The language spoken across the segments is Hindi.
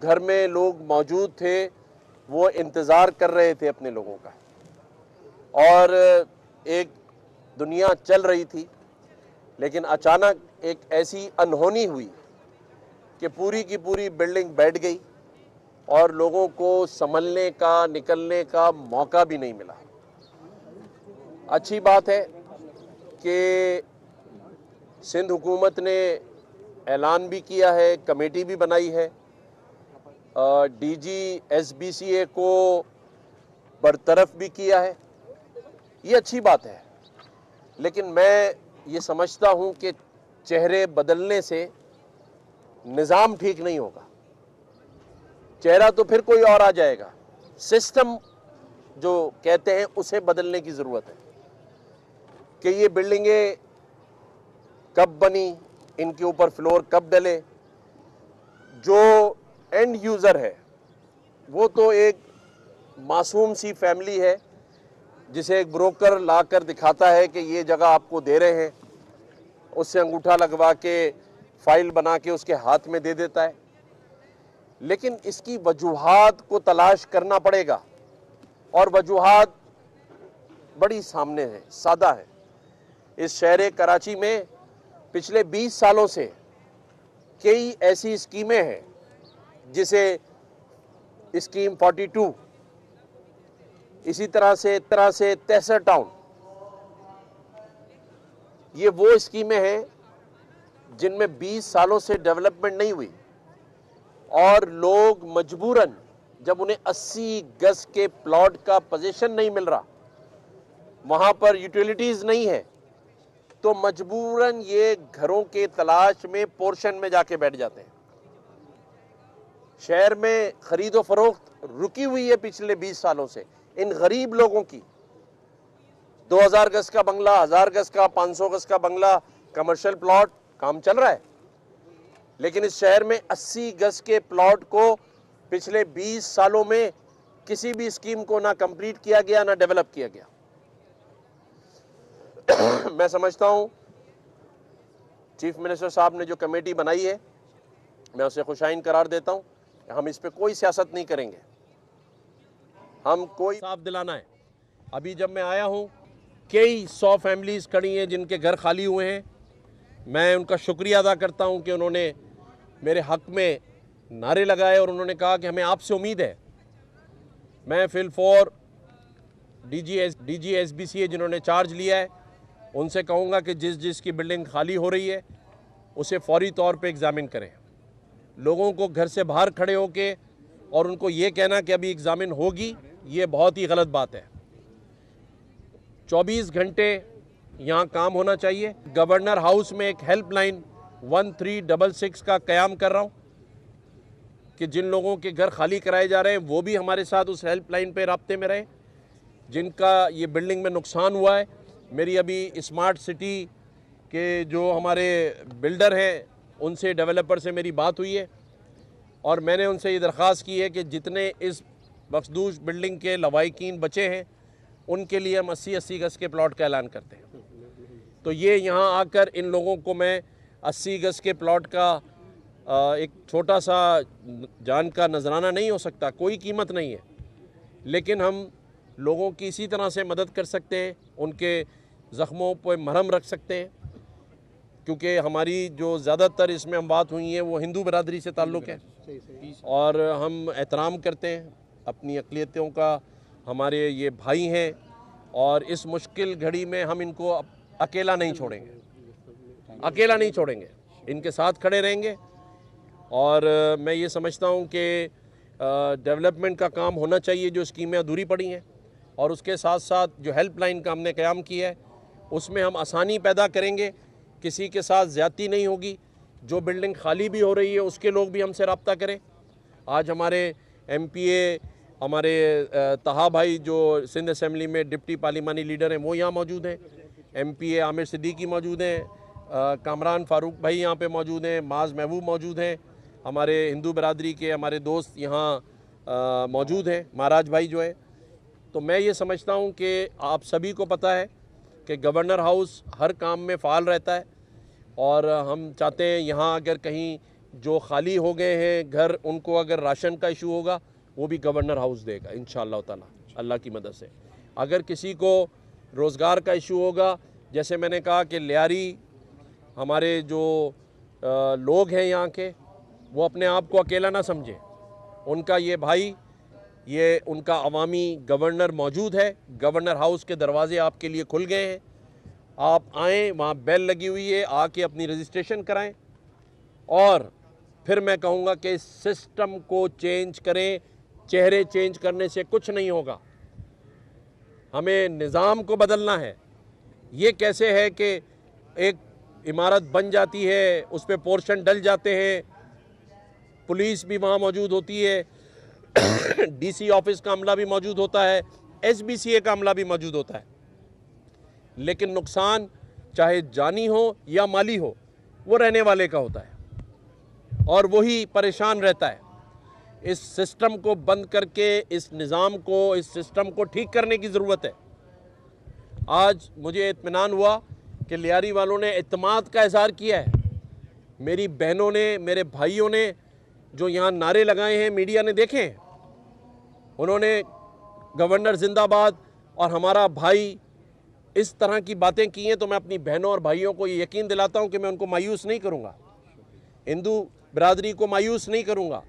घर में लोग मौजूद थे, वो इंतज़ार कर रहे थे अपने लोगों का, और एक दुनिया चल रही थी। लेकिन अचानक एक ऐसी अनहोनी हुई कि पूरी की पूरी बिल्डिंग बैठ गई और लोगों को संभलने का, निकलने का मौका भी नहीं मिला। अच्छी बात है कि सिंध हुकूमत ने ऐलान भी किया है, कमेटी भी बनाई है, डीजी एसबीसीए को बरतरफ भी किया है। ये अच्छी बात है, लेकिन मैं ये समझता हूँ कि चेहरे बदलने से निज़ाम ठीक नहीं होगा। चेहरा तो फिर कोई और आ जाएगा, सिस्टम जो कहते हैं उसे बदलने की ज़रूरत है कि ये बिल्डिंगें कब बनी, इनके ऊपर फ्लोर कब डले। जो एंड यूज़र है वो तो एक मासूम सी फैमिली है जिसे एक ब्रोकर लाकर दिखाता है कि ये जगह आपको दे रहे हैं, उससे अंगूठा लगवा के फाइल बना के उसके हाथ में दे देता है। लेकिन इसकी वजूहात को तलाश करना पड़ेगा, और वजूहात बड़ी सामने है, सादा है। इस शहर कराची में पिछले 20 सालों से कई ऐसी स्कीमें हैं, जिसे स्कीम 42, इसी तरह से 63 टाउन, ये वो स्कीमें हैं जिनमें 20 सालों से डेवलपमेंट नहीं हुई, और लोग मजबूरन, जब उन्हें 80 गज के प्लॉट का पोजीशन नहीं मिल रहा, वहां पर यूटिलिटीज नहीं है, तो मजबूरन ये घरों के तलाश में पोर्शन में जाके बैठ जाते हैं। शहर में खरीदो फरोख्त रुकी हुई है पिछले 20 सालों से। इन गरीब लोगों की 2000 गज का बंगला, 1000 गज का, 500 गज का बंगला, कमर्शियल प्लॉट, काम चल रहा है। लेकिन इस शहर में 80 गज के प्लॉट को पिछले 20 सालों में किसी भी स्कीम को ना कंप्लीट किया गया, ना डेवलप किया गया। मैं समझता हूं चीफ मिनिस्टर साहब ने जो कमेटी बनाई है, मैं उसे खुशाइन करार देता हूं। हम इस पे कोई सियासत नहीं करेंगे, हम कोई साफ दिलाना है। अभी जब मैं आया हूं, कई 100 फैमिलीज खड़ी हैं जिनके घर खाली हुए हैं। मैं उनका शुक्रिया अदा करता हूं कि उन्होंने मेरे हक में नारे लगाए और उन्होंने कहा कि हमें आपसे उम्मीद है। मैं फिलफोर डीजी एसबीसीए जिन्होंने चार्ज लिया है, उनसे कहूँगा कि जिसकी बिल्डिंग खाली हो रही है उसे फौरी तौर पे एग्ज़ामिन करें। लोगों को घर से बाहर खड़े होके और उनको ये कहना कि अभी एग्ज़ामिन होगी, ये बहुत ही गलत बात है। 24 घंटे यहाँ काम होना चाहिए। गवर्नर हाउस में एक हेल्पलाइन 1366 का क़याम कर रहा हूँ कि जिन लोगों के घर खाली कराए जा रहे हैं वो भी हमारे साथ उस हेल्पलाइन पे राब्ते में रहें। जिनका ये बिल्डिंग में नुकसान हुआ है, मेरी अभी स्मार्ट सिटी के जो हमारे बिल्डर हैं उनसे, डेवलपर से मेरी बात हुई है, और मैंने उनसे ये दरख्वास्त की है कि जितने इस मखदूश बिल्डिंग के लवाहिकीन बचे हैं उनके लिए हम 80-80 गज के प्लॉट का ऐलान करते हैं। तो ये यहाँ आकर इन लोगों को मैं 80 गज के प्लॉट का एक छोटा सा जान का नजराना नहीं हो सकता, कोई कीमत नहीं है, लेकिन हम लोगों की इसी तरह से मदद कर सकते हैं, उनके ज़ख्मों पर मरहम रख सकते हैं, क्योंकि हमारी जो ज़्यादातर इसमें हम बात हुई है वो हिंदू बरादरी से ताल्लुक़ है, और हम एहतराम करते हैं अपनी अक़लियतों का। हमारे ये भाई हैं, और इस मुश्किल घड़ी में हम इनको अकेला नहीं छोड़ेंगे, अकेला नहीं छोड़ेंगे, इनके साथ खड़े रहेंगे। और मैं ये समझता हूँ कि डेवलपमेंट का काम होना चाहिए, जो स्कीमें अधूरी पड़ी हैं, और उसके साथ साथ जो हेल्पलाइन का हमने क़याम किया है उसमें हम आसानी पैदा करेंगे, किसी के साथ ज़्यादती नहीं होगी। जो बिल्डिंग खाली भी हो रही है उसके लोग भी हमसे रब्ता करें। आज हमारे MPA, हमारे तहा भाई जो सिंध असम्बली में डिप्टी पार्लिमानी लीडर हैं, वो यहाँ मौजूद हैं। MPA आमिर सिद्दीकी मौजूद हैं, कामरान फ़ारूक भाई यहाँ पे मौजूद हैं, माज महबूब मौजूद हैं, हमारे हिंदू बरादरी के हमारे दोस्त यहाँ मौजूद हैं, महाराज भाई जो है। तो मैं ये समझता हूँ कि आप सभी को पता है कि गवर्नर हाउस हर काम में फ़ाल रहता है, और हम चाहते हैं यहाँ अगर कहीं जो खाली हो गए हैं घर, उनको अगर राशन का इशू होगा वो भी गवर्नर हाउस देगा इंशाअल्लाह ताला, अल्लाह की मदद से। अगर किसी को रोज़गार का इशू होगा, जैसे मैंने कहा कि लियारी हमारे जो लोग हैं यहाँ के, वो अपने आप को अकेला ना समझे, उनका ये भाई, ये उनका अवामी गवर्नर मौजूद है। गवर्नर हाउस के दरवाजे आपके लिए खुल गए हैं, आप आएँ, वहाँ बेल लगी हुई है, आके अपनी रजिस्ट्रेशन कराएं और फिर मैं कहूँगा कि इस सिस्टम को चेंज करें। चेहरे चेंज करने से कुछ नहीं होगा, हमें निज़ाम को बदलना है। ये कैसे है कि एक इमारत बन जाती है, उस पर पोर्शन डल जाते हैं, पुलिस भी वहाँ मौजूद होती है, डीसी ऑफिस का अमला भी मौजूद होता है, एसबीसीए का अमला भी मौजूद होता है, लेकिन नुकसान चाहे जानी हो या माली हो वो रहने वाले का होता है और वही परेशान रहता है। इस सिस्टम को बंद करके इस निज़ाम को, इस सिस्टम को ठीक करने की ज़रूरत है। आज मुझे इत्मीनान हुआ कि लियारी वालों ने इत्मीनान का इज़हार किया है। मेरी बहनों ने, मेरे भाइयों ने जो यहाँ नारे लगाए हैं, मीडिया ने देखे हैं, उन्होंने गवर्नर जिंदाबाद और हमारा भाई इस तरह की बातें की हैं, तो मैं अपनी बहनों और भाइयों को ये यकीन दिलाता हूँ कि मैं उनको मायूस नहीं करूँगा, हिंदू बिरादरी को मायूस नहीं करूँगा,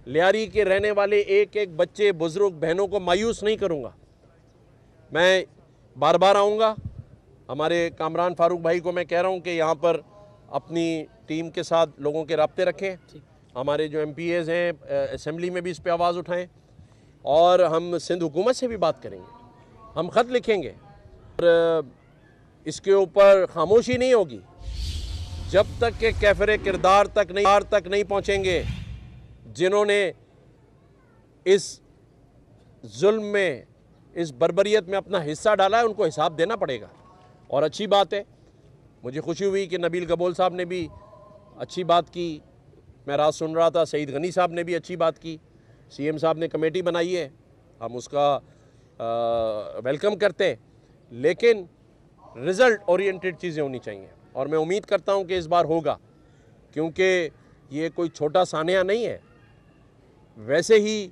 लियारी के रहने वाले एक एक बच्चे, बुज़ुर्ग, बहनों को मायूस नहीं करूँगा। मैं बार बार आऊँगा। हमारे कामरान फारूक भाई को मैं कह रहा हूँ कि यहाँ पर अपनी टीम के साथ लोगों के राब्ते रखें, हमारे जो MPAs हैं असेंबली में भी इस पर आवाज़ उठाएं और हम सिंध हुकूमत से भी बात करेंगे, हम ख़त लिखेंगे और इसके ऊपर खामोशी नहीं होगी जब तक कि कैफरे किरदार तक नहीं पहुँचेंगे जिन्होंने इस जुल्म में, इस बर्बरियत में अपना हिस्सा डाला है, उनको हिसाब देना पड़ेगा। और अच्छी बात है, मुझे खुशी हुई कि नबील गबोल साहब ने भी अच्छी बात की, मैं रात सुन रहा था सईद गनी साहब ने भी अच्छी बात की, CM साहब ने कमेटी बनाई है, हम उसका वेलकम करते हैं, लेकिन रिज़ल्ट ओरिएंटेड चीज़ें होनी चाहिए और मैं उम्मीद करता हूं कि इस बार होगा, क्योंकि ये कोई छोटा सानिया नहीं है। वैसे ही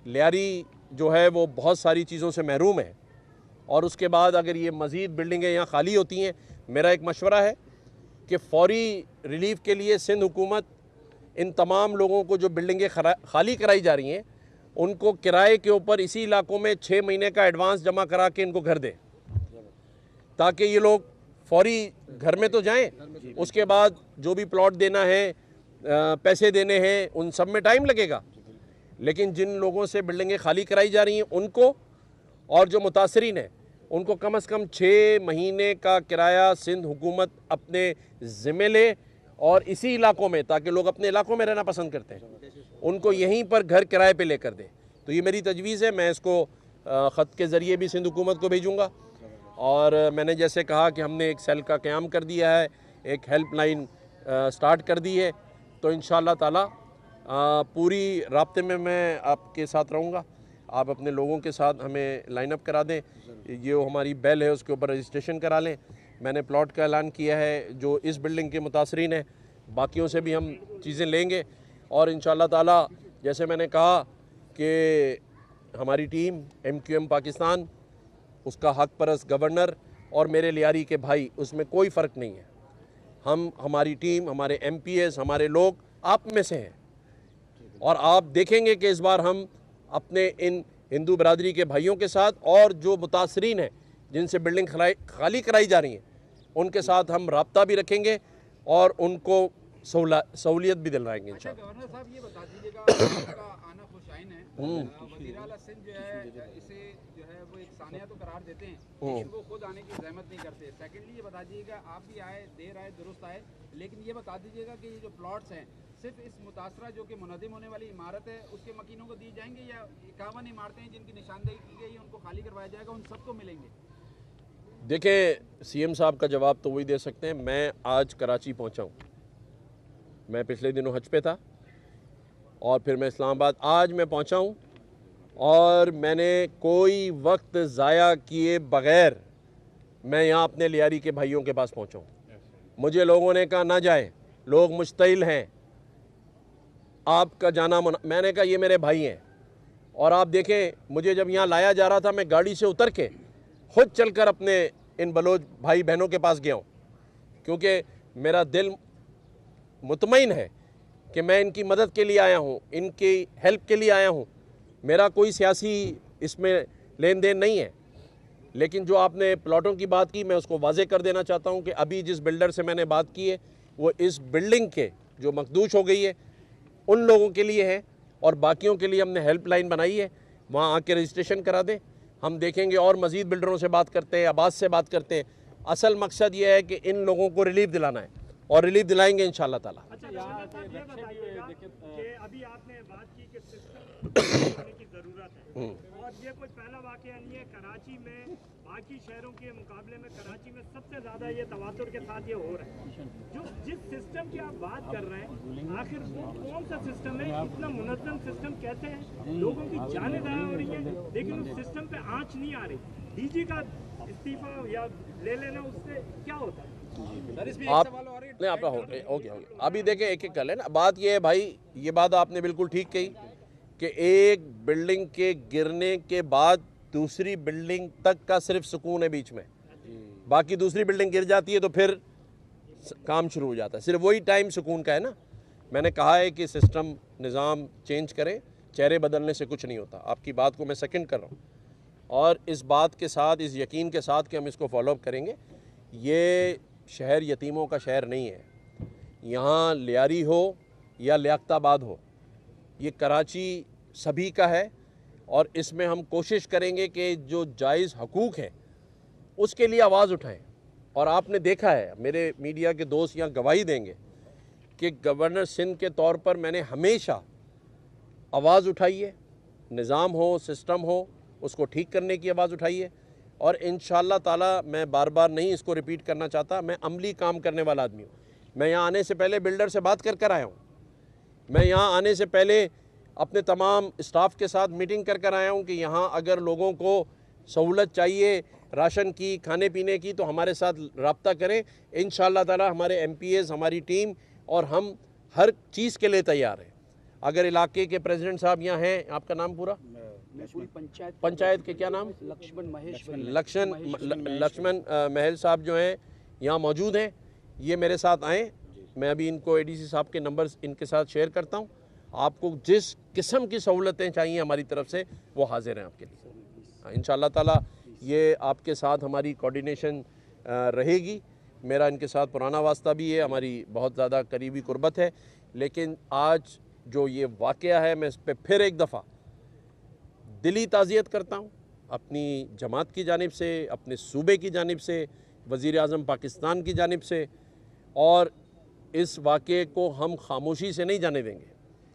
लियारी जो है वो बहुत सारी चीज़ों से महरूम है और उसके बाद अगर ये मज़ीद बिल्डिंगें यहाँ खाली होती हैं, मेरा एक मशवरा है कि फौरी रिलीफ के लिए सिंध हुकूमत इन तमाम लोगों को जो बिल्डिंगें खाली कराई जा रही हैं, उनको किराए के ऊपर इसी इलाकों में 6 महीने का एडवांस जमा करा के इनको घर दे, ताकि ये लोग फौरी घर में तो जाएं, उसके बाद जो भी प्लॉट देना है, पैसे देने हैं, उन सब में टाइम लगेगा। लेकिन जिन लोगों से बिल्डिंगें खाली कराई जा रही हैं उनको और जो मुतासरीन हैं उनको कम से कम 6 महीने का किराया सिंध हुकूमत अपने ज़िम्मे ले और इसी इलाकों में, ताकि लोग अपने इलाकों में रहना पसंद करते हैं, उनको यहीं पर घर किराए पे लेकर दे। तो ये मेरी तजवीज़ है, मैं इसको ख़त के ज़रिए भी सिंध हुकूमत को भेजूँगा और मैंने जैसे कहा कि हमने एक सेल का क़याम कर दिया है, एक हेल्पलाइन स्टार्ट कर दी है, तो इंशाअल्लाह ताला पूरी राब्ते में मैं आपके साथ रहूँगा। आप अपने लोगों के साथ हमें लाइन अप करा दें, ये हमारी बेल है उसके ऊपर रजिस्ट्रेशन करा लें। मैंने प्लॉट का ऐलान किया है जो इस बिल्डिंग के मुतासरीन हैं, बाकियों से भी हम चीज़ें लेंगे और इंशाअल्लाह ताला जैसे मैंने कहा कि हमारी टीम MQM पाकिस्तान, उसका हक परस्त गवर्नर और मेरे लियारी के भाई, उसमें कोई फ़र्क नहीं है। हमारी टीम, हमारे MPAs, हमारे लोग आप में से हैं और आप देखेंगे कि इस बार हम अपने इन हिंदू बरादरी के भाइयों के साथ और जो मुतासरीन हैं जिनसे बिल्डिंग खाली कराई जा रही हैं उनके साथ हम राब्ता भी रखेंगे और उनको सहूलियत भी दिलवाएंगे इंशाअल्लाह। गवर्नर साहब ये बता दीजिएगा, आपका आना खुशाइन है, वज़ीर आला सिंध जो है इसे जो है वो एक सानिया तो करार देते हैं, लेकिन वो खुद आने की ज़हमत नहीं करते। सेकेंडली ये बता दीजिएगा, आप भी आए, देर आए दुरुस्त आए, लेकिन ये बता दीजिएगा कि ये जो प्लॉट्स हैं सिर्फ इस मुतासरा जो कि मुनज़्ज़म होने वाली इमारत है उसके मकीनों को दी जाएंगे या 51 इमारतें हैं जिनकी निशानदेही की गई है उनको खाली करवाया जाएगा, उन सबको मिलेंगे? देखिए, CM साहब का जवाब तो वही दे सकते हैं। मैं आज कराची पहुंचा हूं, मैं पिछले दिनों हज पे था और फिर मैं इस्लामाबाद, आज मैं पहुंचा हूं और मैंने कोई वक्त ज़ाया किए बग़ैर मैं यहाँ अपने लियारी के भाइयों के पास पहुंचा हूं। मुझे लोगों ने कहा ना जाए, लोग मुश्तिल हैं, आपका जाना मैंने कहा ये मेरे भाई हैं, और आप देखें मुझे जब यहाँ लाया जा रहा था मैं गाड़ी से उतर के खुद चलकर अपने इन बलोच भाई बहनों के पास गया हूँ, क्योंकि मेरा दिल मुतमईन है कि मैं इनकी मदद के लिए आया हूँ, इनकी हेल्प के लिए आया हूँ। मेरा कोई सियासी इसमें लेन देन नहीं है। लेकिन जो आपने प्लॉटों की बात की, मैं उसको वाजे कर देना चाहता हूँ कि अभी जिस बिल्डर से मैंने बात की है वो इस बिल्डिंग के जो मखदूश हो गई है उन लोगों के लिए है, और बाकियों के लिए हमने हेल्पलाइन बनाई है, वहाँ आके रजिस्ट्रेशन करा दें। हम देखेंगे और मज़ीद बिल्डरों से बात करते हैं, आबाद से बात करते हैं। असल मकसद ये है कि इन लोगों को रिलीफ दिलाना है, और रिलीफ दिलाएंगे इंशाल्लाह ताला। अच्छा, अभी आपने बात की कि सिस्टम होने की ज़रूरत है, और ये कोई पहला वाक़या नहीं है। कराची में बाकी शहरों के मुकाबले में कराची में सबसे ज़्यादा ये तवातुर के साथ ये हो रहा है। जो जिस सिस्टम की आप बात कर रहे हैं, आखिर वो कौन सा सिस्टम है? इतना मुनज़्ज़म सिस्टम कहते हैं, लोगों की जानें ज़ाया हो रही हैं, लेकिन उस सिस्टम पे आँच नहीं आ रही। डीजी का इस्तीफा या ले लेना, उससे क्या होता है? आप नहीं, आप ओके। अभी देखें एक एक कर लेना। बात ये है भाई, ये बात आपने बिल्कुल ठीक कही कि एक बिल्डिंग के गिरने के बाद दूसरी बिल्डिंग तक का सिर्फ सुकून है बीच में, बाकी दूसरी बिल्डिंग गिर जाती है तो फिर काम शुरू हो जाता है। सिर्फ वही टाइम सुकून का है ना। मैंने कहा है कि सिस्टम निज़ाम चेंज करें, चेहरे बदलने से कुछ नहीं होता। आपकी बात को मैं सेकंड कर रहा हूँ, और इस बात के साथ, इस यकीन के साथ कि हम इसको फॉलोअप करेंगे। ये शहर यतीमों का शहर नहीं है। यहाँ लियारी हो या लियाकताबाद हो, ये कराची सभी का है, और इसमें हम कोशिश करेंगे कि जो जायज़ हकूक़ हैं उसके लिए आवाज़ उठाएं। और आपने देखा है, मेरे मीडिया के दोस्त यहाँ गवाही देंगे कि गवर्नर सिंध के तौर पर मैंने हमेशा आवाज़ उठाई है। निज़ाम हो, सिस्टम हो, उसको ठीक करने की आवाज़ उठाई है। और इंशाअल्लाह ताला मैं बार बार नहीं इसको रिपीट करना चाहता, मैं अमली काम करने वाला आदमी हूँ। मैं यहाँ आने से पहले बिल्डर से बात कर आया हूँ। मैं यहाँ आने से पहले अपने तमाम स्टाफ के साथ मीटिंग कर आया हूँ कि यहाँ अगर लोगों को सहूलत चाहिए राशन की, खाने पीने की, तो हमारे साथ रब्ता करें। इंशाअल्लाह ताला हमारे MPAs, हमारी टीम और हम हर चीज़ के लिए तैयार हैं। अगर इलाके के प्रेसिडेंट साहब यहाँ हैं, आपका नाम पूरा? पूरी पंचायत के क्या नाम? लक्ष्मण महल साहब जो हैं यहाँ मौजूद हैं, ये मेरे साथ आएँ। मैं अभी इनको ADC साहब के नंबर्स इनके साथ शेयर करता हूँ। आपको जिस किस्म की सहूलतें चाहिए हमारी तरफ से वो हाजिर हैं आपके लिए। इंशाअल्लाह ताला ये आपके साथ हमारी कोऑर्डिनेशन रहेगी। मेरा इनके साथ पुराना वास्ता भी है, हमारी बहुत ज़्यादा करीबी कुर्बत है। लेकिन आज जो ये वाक़या है, मैं इस पर फिर एक दफ़ा दिली ताज़ियत करता हूँ अपनी जमात की जानिब से, अपने सूबे की जानिब से, वज़ीर आज़म पाकिस्तान की जानिब से। और इस वाक़े को हम खामोशी से नहीं जाने देंगे,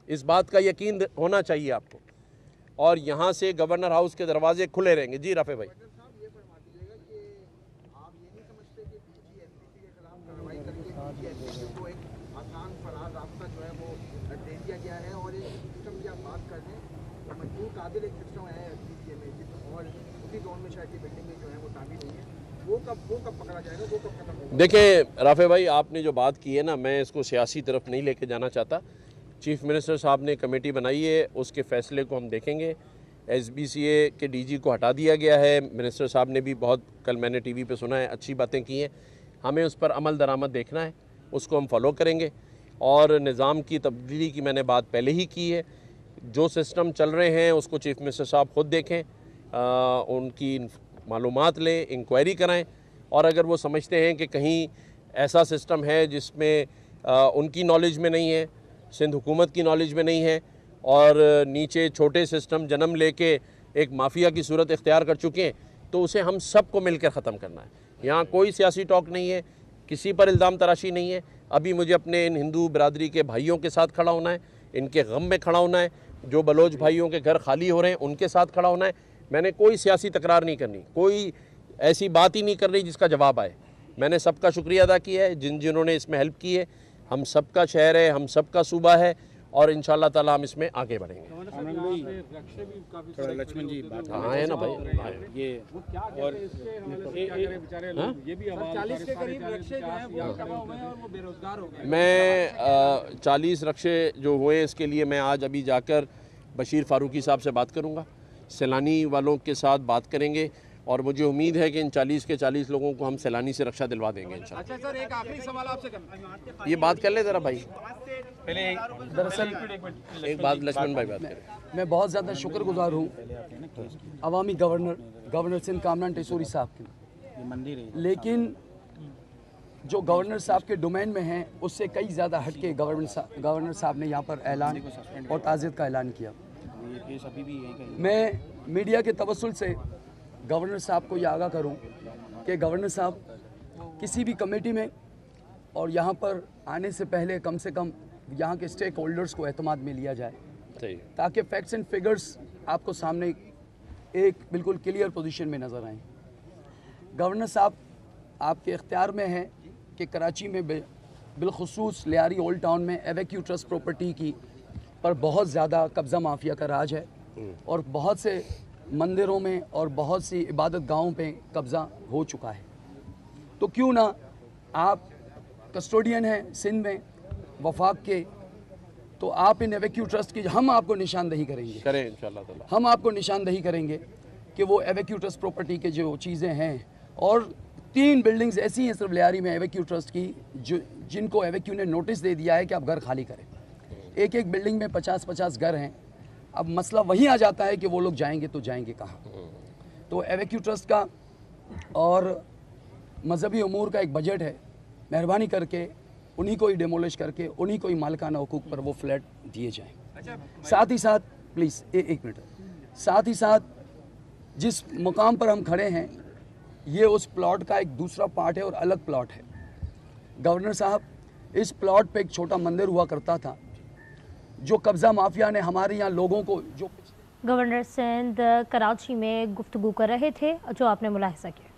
इस बात का यकीन होना चाहिए आपको। और यहाँ से गवर्नर हाउस के दरवाजे खुले रहेंगे। जी राफे भाई। देखिए राफे भाई, आपने जो बात की है ना, मैं इसको सियासी तरफ नहीं लेके जाना चाहता। चीफ मिनिस्टर साहब ने कमेटी बनाई है, उसके फ़ैसले को हम देखेंगे। SBCA के DG को हटा दिया गया है। मिनिस्टर साहब ने भी बहुत, कल मैंने TV पे सुना है, अच्छी बातें की हैं। हमें उस पर अमल दरामद देखना है, उसको हम फॉलो करेंगे। और निज़ाम की तब्दीली की मैंने बात पहले ही की है। जो सिस्टम चल रहे हैं उसको चीफ मिनिस्टर साहब ख़ुद देखें, उनकी मालूमात लें, इंक्वायरी कराएं। और अगर वो समझते हैं कि कहीं ऐसा सिस्टम है जिसमें उनकी नॉलेज में नहीं है, सिंध हुकूमत की नॉलेज में नहीं है, और नीचे छोटे सिस्टम जन्म लेके एक माफिया की सूरत इख्तियार कर चुके हैं, तो उसे हम सब को मिलकर ख़त्म करना है। यहाँ कोई सियासी टॉक नहीं है, किसी पर इल्ज़ाम तराशी नहीं है। अभी मुझे अपने इन हिंदू बरादरी के भाइयों के साथ खड़ा होना है, इनके गम में खड़ा होना है। जो बलोच भाइयों के घर खाली हो रहे हैं उनके साथ खड़ा होना है। मैंने कोई सियासी तकरार नहीं करनी, कोई ऐसी बात ही नहीं कर रही जिसका जवाब आए। मैंने सबका शुक्रिया अदा किया है जिन्होंने इसमें हेल्प की है। हम सबका शहर है, हम सबका सूबा है, और इंशाअल्लाह ताला हम इसमें आगे बढ़ेंगे। थोड़ा लक्ष्मण जी बात हाँ है ना भाई, हाँ। ये और ये भी 40 के करीब रक्षे जो हैं वो तबाह हुए हैं और वो बेरोजगार हो गए। मैं 40 रक्षे जो हुए इसके लिए मैं आज अभी जाकर बशीर फारूकी साहब से बात करूंगा, सैलानी वालों के साथ बात करेंगे और मुझे उम्मीद है कि इन 40 के 40 लोगों को हम सैलानी से रक्षा दिलवा देंगे इंशाल्लाह। अच्छा सर, एक आखिरी सवाल आपसे करना, ये बात कर ले ज़रा भाई, दरअसल एक बात लक्ष्मण भाई बात करें। मैं बहुत ज़्यादा शुक्रगुजार हूँ अवामी गवर्नर सिंध कामरान टेसूरी साहब के, ये मंदिर है, लेकिन जो गवर्नर साहब के डोमेन में हैं उससे कई ज़्यादा हटके गवर्नर साहब ने यहाँ पर ऐलान और ताज़ियत का ऐलान किया। ये केस अभी भी है कहीं। मैं मीडिया के तवस्सुल से गवर्नर साहब को ये आगाह करूं कि गवर्नर साहब किसी भी कमेटी में और यहाँ पर आने से पहले कम से कम यहाँ के स्टेक होल्डर्स को एतमाद में लिया जाए, सही, ताकि फैक्ट्स एंड फिगर्स आपको सामने एक बिल्कुल क्लियर पोजीशन में नज़र आएँ। गवर्नर साहब आपके इख्तियार में है कि कराची में बिलखुसूस लियारी ओल्ड टाउन में एवेक्यू ट्रस्ट प्रॉपर्टी की पर बहुत ज़्यादा कब्ज़ा माफिया का राज है और बहुत से मंदिरों में और बहुत सी इबादत गाहों पे कब्ज़ा हो चुका है। तो क्यों ना आप कस्टोडियन हैं सिंध में वफाक के, तो आप इन एवेक्यू ट्रस्ट की हम आपको निशानदही करेंगे, करें इंशाल्लाह ताला। हम आपको निशानदही करेंगे कि वो एवेक्यू ट्रस्ट प्रॉपर्टी के जो चीज़ें हैं, और 3 बिल्डिंग्स ऐसी हैं सिर्फ लियारी में एवेक्यू ट्रस्ट की जिनको एवेक्यू ने नोटिस दे दिया है कि आप घर खाली करें। एक एक बिल्डिंग में 50-50 घर हैं। अब मसला वहीं आ जाता है कि वो लोग जाएंगे तो जाएंगे कहाँ। तो एवेक्यू ट्रस्ट का और मजहबी उमूर का एक बजट है, मेहरबानी करके उन्हीं को ही डेमोलिश करके उन्हीं को ही मालिकाना हुकूक पर वो फ्लैट दिए जाएं। साथ ही साथ प्लीज़ एक मिनट, साथ ही साथ जिस मुकाम पर हम खड़े हैं ये उस प्लॉट का एक दूसरा पार्ट है और अलग प्लॉट है। गवर्नर साहब, इस प्लॉट पे एक छोटा मंदिर हुआ करता था जो कब्ज़ा माफिया ने हमारे यहाँ लोगों को जो गवर्नर सिंध कराची में गुफ्तगू कर रहे थे, जो आपने मुलाहिजा किया।